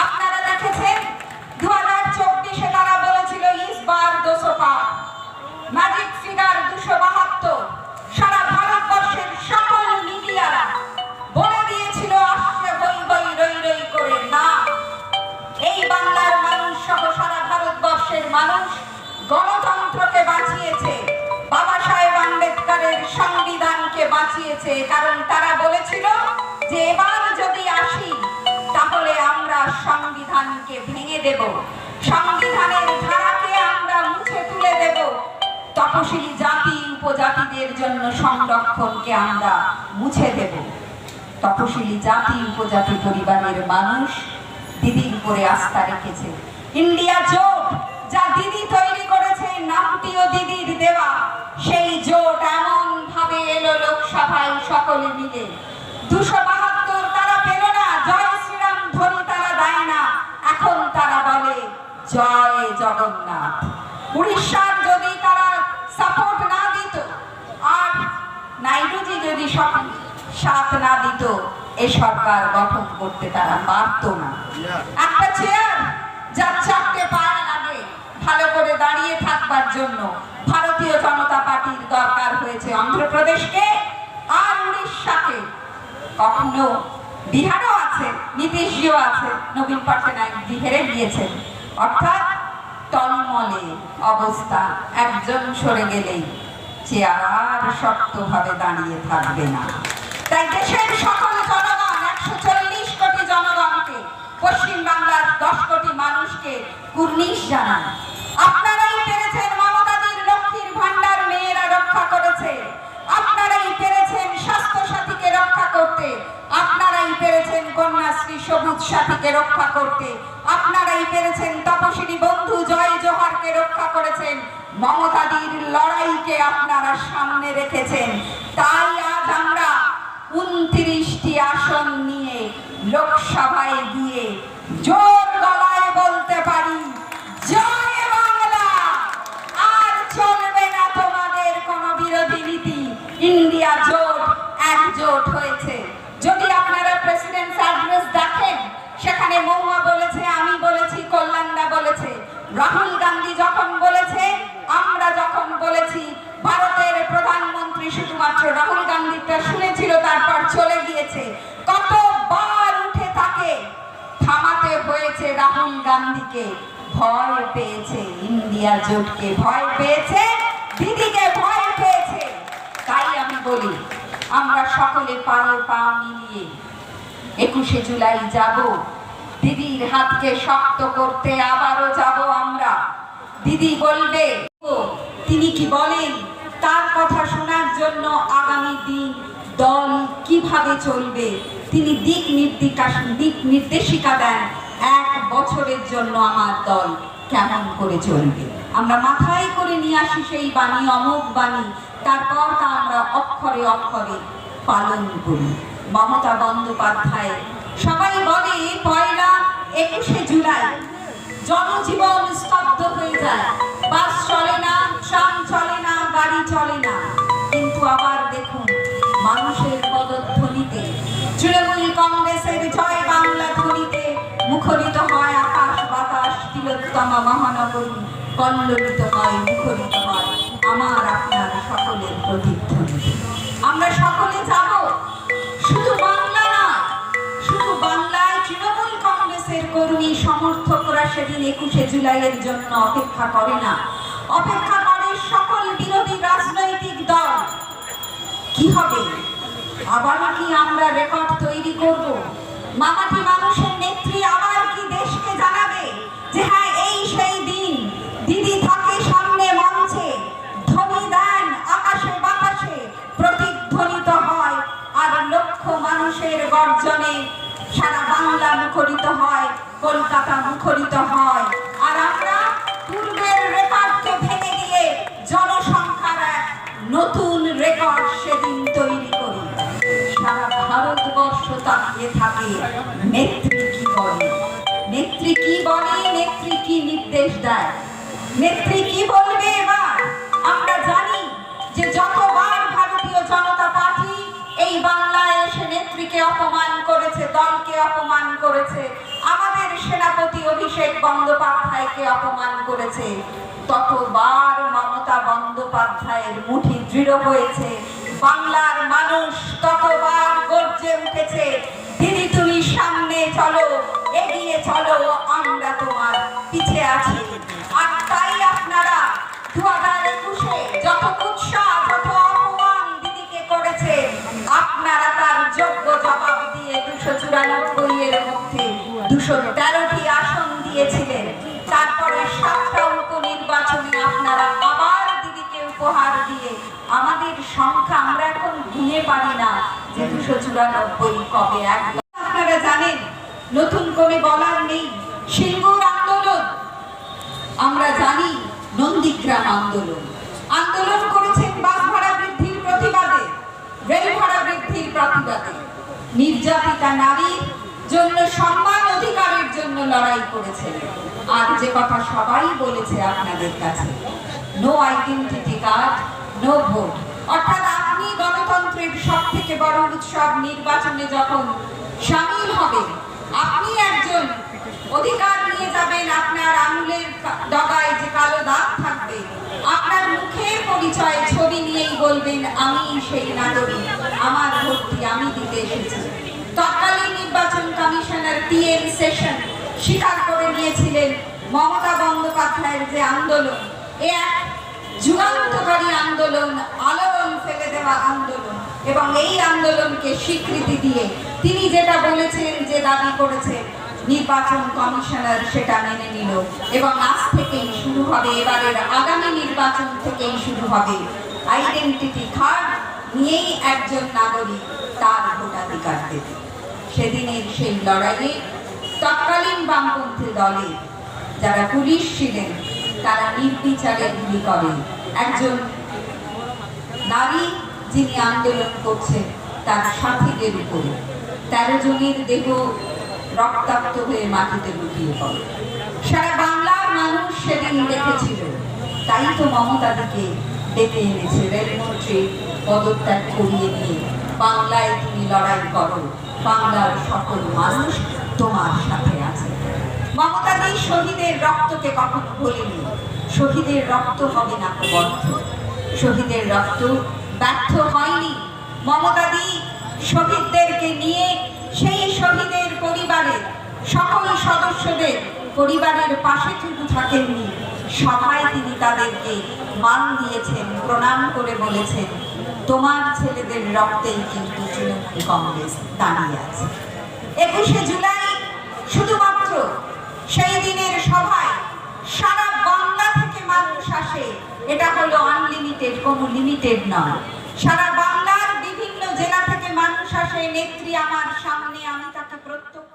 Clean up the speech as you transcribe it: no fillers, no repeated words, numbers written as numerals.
আপনারা দেখেছেন 2024-এ তারা বলেছিল ইস বার 200 পার, ম্যাজিক ফিগার 272। সারা ভারতবর্ষের সকল মিডিয়ারা বলে দিয়েছিল আসছে বই বই রই রই করে। না, এই বাংলার মানুষ সহ সারা ভারতবর্ষের মানুষ গণতন্ত্রকে বাঁচিয়েছে, বাবা সাহেব আম্বেদকরের সংবিধানকে বাঁচিয়েছে। কারণ তারা বলেছিল যে এবার যদি আসি তাহলে আমরা সংবিধানকে ভেঙে দেব, সংবিধানের ধারাকে আমরা মুছে তুলে দেব, তপশিলি জাতি উপজাতিদের জন্য সংরক্ষণকে আমরা মুছে দেব। তপশিলি জাতি উপজাতি পরিবারের মানুষ দিদির উপরে আস্থা রেখেছে। ইন্ডিয়া জোট যা দিদি তৈরি করেছে, নামটিও দিদির দেওয়া, সেই জোট এমন ভাবে এলো লোকসভায় সকলে মিলে। 272 তারা পেল না, জয় শ্রীরাম ধ্বনি তারা দেয় না, এখন তারা বলে জয় জগন্নাথ। উড়িষ্যার যদি তারা সাপোর্ট না দিত আর নাইডুজি যদি সাথ না দিত, এই সরকার গঠন করতে তারা পারত না। একটা চেয়ার যার 4টে পায়া লাগে ভালো করে দাঁড়িয়ে থাকবার জন্য ভারতীয় জনতা পার্টির দরকার হয়েছে অন্ধ্রপ্রদেশকে আর উড়িষ্যাকে। কখনো বিহারও আছে, নীতিশজিও আছে, নবীন পট্টনায়ক বিহারে গিয়েছেন। অর্থাৎ টলমলে অবস্থা, একজন সরে গেলেই চেয়ার শক্তভাবে দাঁড়িয়ে থাকবে না। তাই দেশের সকল জনগণ, 140 কোটি জনগণকে, পশ্চিম বাংলার 10 কোটি মানুষকে কুর্নিশ জানান। আপনারাই পেরেছেন মমতাদির লক্ষ্মীর ভান্ডার মেয়েরা রক্ষা করেছে, আপনারাই পেরেছেন স্বাস্থ্য সাথীকে রক্ষা করতে, আপনারাই পেরেছেন কন্যাশ্রী সবুজ সাথীকে রক্ষা করতে, আপনারাই পেরেছেন তপশিলি বন্ধু জয় জোহারকে রক্ষা করেছেন। মমতাদির লড়াইকে আপনারা সামনে রেখেছেন। তাই আজ আমরা 29টি আসন নিয়ে লোকসভায় গিয়ে জোর গলায় বলতে পারি জয় বাংলা। আর চলবে না তোমাদের কোনো বিরোধী নীতি। ইন্ডিয়া জোট একজোট হয়েছে। যদি আপনারা প্রেসিডেন্টস অ্যাড্রেস দেখেন, সেখানে মহুয়া বলেছে, আমি বলেছি, কল্যাণদা বলেছে, রাহুল গান্ধী যখন বলেছে, আমরা যখন বলেছি, ভারতের প্রধানমন্ত্রী শুধুমাত্র রাহুল গান্ধীটা শুনেছিল, তারপর চলে গিয়েছে। কতবার উঠে তাকে থামাতে হয়েছে রাহুল গান্ধীকে। ভয় পেয়েছে ইন্ডিয়া জোটকে, ভয় পেয়েছে দিদিকে, ভয় পেয়েছে। তাই আমি বলি আমরা সকলে পায়ে পা মিলিয়ে 21শে জুলাই যাব, দিদির হাতকে শক্ত করতে আবারও যাব আমরা। দিদি বলবে, তিনি কি বলেন, তার কথা শোনার জন্য আগামী দিন দল কিভাবে চলবে তিনি দিক নির্দেশিকা দেন। 1 বছরের জন্য আমার দল কেমন করে চলবে আমরা মাথায় করে নিয়ে আসি সেই বাণী, অমোঘ বাণী। তারপর তা আমরা অক্ষরে অক্ষরে পালন করি। মমতা বন্দ্যোপাধ্যায়, সবাই বলে পয়লা 21শে জুলাই জনজীবন স্তব্ধ হয়ে যায়, বাস চলে না, ট্রাম চলে না, গাড়ি চলে না। কিন্তু আবার দেখুন মানুষের পদধ্বনিতে, তৃণমূল কংগ্রেসের জয় বাংলা ধ্বনিতে মুখরিত হয় আকাশ বাতাস, তিলোত্তমা মহানগরী কল্লোলিত হয়, মুখরিত হয় আমার আপনার সকলের প্রতিধ্বনিতে। আমরা সকলে যাব, শুধু বাংলা না, শুধু বাংলায় তৃণমূল কংগ্রেসের কর্মী সমর্থকরা সেদিন 21শে জুলাইয়ের জন্য অপেক্ষা করে না, অপেক্ষা করে সকল বিরোধী রাজনৈতিক দল। কি হবে? আবার কি আমরা রেকর্ড তৈরি করব? মামাটি মানুষের নেত্রী আবার কি দেশকে জানাবে যে হ্যাঁ এই সেই দিন, দিদি থাকে সামনে মঞ্চে, ধ্বনি দেন আকাশে বাতাসে, প্রতিধ্বনিত হয় আর লক্ষ মানুষের গর্জনে সারা বাংলা মুখরিত হয়, কলকাতা মুখরিত হয়। আর আমরা পূর্বের রেকর্ডকে ভেঙে দিয়ে জনসংখ্যার এক নতুন রেকর্ড সেদিন তৈরি করি। সারা ভারতবর্ষ তাকিয়ে থাকে নেত্রী কি বলে, নেত্রী কি বলে, নেত্রী কি নির্দেশ দেয়, নেত্রী কি বলবে। এবার আমরা জানি যে যতবার ভারতীয় জনতা পার্টি এই বাংলায় এসে নেত্রীকে নেত্রীকে অপমান করেছে, দলকে অপমান করেছে, আমাদের সেনাপতি অভিষেক বন্দ্যোপাধ্যায়কে অপমান করেছে, ততবার মমতা বন্দ্যোপাধ্যায়ের মুঠি দৃঢ় হয়েছে, বাংলার মানুষ ততবার গর্জে উঠেছে, দিদি তুমি সামনে চলো, এগিয়ে চলো, আমরা তোমার পিছে আছি। আর তাই আপনারা 2021-এ যত উৎসাহ, যত অপমান দিদিকে করেছে, আপনারা তার যোগ্য জবাব দিয়ে 294-এর মধ্যে 213টি আসন দিয়েছিলেন। তারপরে 7টা উপনির্বাচনে আপনারা আবার দিদিকে উপহার দিয়ে আমাদের সংখ্যা আমরা এখন গুনে পারি না যে 294 কবে। একদম আপনারা জানেন, নতুন করে বলার নেই, সিঙ্গুর আন্দোলন, আমরা জানি নন্দীগ্রাম আন্দোলন, আন্দোলন করেছেন বাস ভাড়া বৃদ্ধির প্রতিবাদে, রেল ভাড়া বৃদ্ধির প্রতিবাদে, নির্যাতিতা নারীর জন্য সম্মান অধিকারের জন্য লড়াই করেছেন। আর যে কথা সবাই বলেছে আপনাদের কাছে, no identity card, no vote, অর্থাৎ আপনি গণতন্ত্রের সব থেকে বড় উৎসব নির্বাচনে যখন সামিল হবেন, আপনি একজন অধিকার নিয়ে যাবেন, আপনার আঙুলের ডগায় যে কালো দাগ থাকবে, আপনার মুখের পরিচয় ছবি নিয়েই বলবেন আমি সেই নাগরিক, আমার ভোটটি আমি দিতে এসেছি। তৎকালীন নির্বাচন কমিশনার টি.এন. সেশন স্বীকার করে নিয়েছিলেন মমতা বন্দ্যোপাধ্যায়ের যে আন্দোলন, এ এক যুগান্তকারী আন্দোলন, আলোড়ন ফেলে দেওয়া আন্দোলন, এবং এই আন্দোলনকে স্বীকৃতি দিয়ে তিনি যেটা বলেছেন, যে দাবি করেছেন, নির্বাচন কমিশনার সেটা মেনে নিল, এবং আজ থেকেই শুরু হবে, এবারের আগামী নির্বাচন থেকেই শুরু হবে আইডেন্টিটি কার্ড নিয়েই একজন নাগরিক তার ভোটাধিকার দেবে। সেদিনের সেই লড়াইয়ে তৎকালীন বামপন্থী দলে যারা পুলিশ ছিলেন তারা নির্বিচারে গুলি করে একজন নারী যিনি আন্দোলন করছেন তার সাথীদের উপরে। 13 জনের দেহ রক্তাক্ত হয়ে মাটিতে লুটিয়ে পড়ে। সারা বাংলার মানুষ সেদিন দেখেছিল, তাই তো মমতাদিকে ডেকে এনেছে রেলমন্ত্রী পদত্যাগ করিয়ে নিয়ে, বাংলায় তুমি লড়াই করো, বাংলার সকল মানুষ তোমার সাথে আছে। মমতাদি শহীদের রক্তকে কখনো ভোলেনি, শহীদের রক্ত হবে না বন্ধ, শহীদের রক্ত ব্যর্থ হয়নি। মমতাদি শহীদদেরকে নিয়ে সেই শহীদের পরিবারের সকল সদস্যদের পরিবারের পাশে শুধু থাকেননি, সভায় তিনি তাদেরকে মান দিয়েছেন, প্রণাম করে বলেছেন তোমার ছেলেদের রক্তেই কিন্তু তৃণমূল কংগ্রেস দাঁড়িয়ে আছে। 21শে জুলাই শুধুমাত্র সেই দিনের সভায় সারা বাংলা থেকে মানুষ আসে, এটা হলো আনলিমিটেড, কোনো লিমিটেড নয়। সারা বাংলার বিভিন্ন জেলা থেকে মানুষ আসে, নেত্রী আমার সামনে, আমি তাকে প্রত্যক্ষ